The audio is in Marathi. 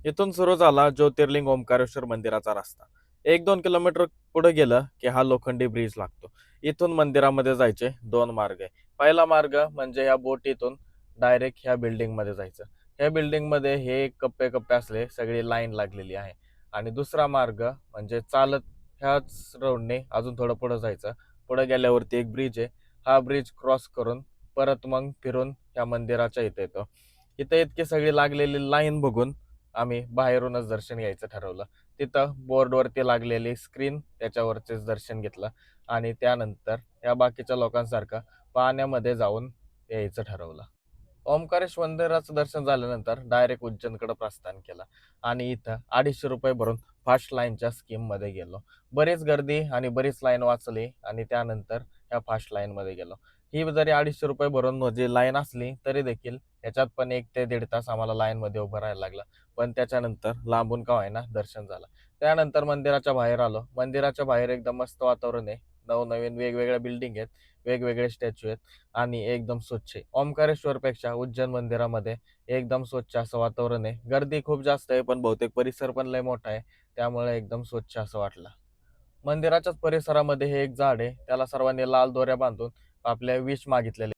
इथून सुरू झाला ज्योतिर्लिंग ओंकारेश्वर मंदिराचा रस्ता. 1-2 किलोमीटर पुढे गेलं की हा लोखंडी ब्रिज लागतो. इथून मंदिरामध्ये जायचे दोन मार्ग आहे. पहिला मार्ग म्हणजे या बोटीतून डायरेक्ट ह्या बिल्डिंगमध्ये जायचं. ह्या बिल्डिंगमध्ये हे कप्पे कप्पे असले सगळी लाईन लागलेली आहे. आणि दुसरा मार्ग म्हणजे चालत ह्याच रोडने अजून थोडं पुढं जायचं. पुढे गेल्यावरती एक ब्रिज आहे. हा ब्रिज क्रॉस करून परत मग फिरून ह्या मंदिराच्या इथे येतो. इथे इतकी सगळी लागलेली लाईन बघून आम्ही बाहेरूनच दर्शन घ्यायचं ठरवलं. तिथं बोर्डवरती लागलेली स्क्रीन त्याच्यावरचेच दर्शन घेतलं आणि त्यानंतर या बाकीच्या लोकांसारखं पाण्यामध्ये जाऊन यायचं ठरवलं. ओमकारेश्वर मंदिराचं दर्शन झाल्यानंतर डायरेक्ट उज्जैनकडे प्रस्थान केलं आणि इथं ₹250 भरून फास्ट लाईनच्या स्कीममध्ये गेलो. बरीच गर्दी आणि बरीच लाईन वाचली आणि त्यानंतर ह्या फास्ट लाईनमध्ये गेलो. ही जरी ₹250 भरून म्हणजे लाईन असली तरी देखील याच्यात पण 1 ते 1.5 तास आम्हाला लाईनमध्ये उभं राहायला लागलं. पण त्याच्यानंतर लांबून का होईना दर्शन झालं. त्यानंतर मंदिराच्या बाहेर आलो. मंदिराच्या बाहेर एकदम मस्त वातावरण आहे. नवनवीन वेगवेगळ्या बिल्डिंग आहेत, वेगवेगळे स्टॅच्यू आहेत आणि एकदम स्वच्छ आहे. ओंकारेश्वरपेक्षा उज्जैन मंदिरामध्ये एकदम स्वच्छ असं वातावरण आहे. गर्दी खूप जास्त आहे, पण बहुतेक परिसर पण लय मोठा आहे. त्यामुळे एकदम स्वच्छ असं वाटलं. मंदिराच्याच परिसरामध्ये हे एक झाड आहे. त्याला सर्वांनी लाल दोऱ्या बांधून आपल्या विश मागितलेले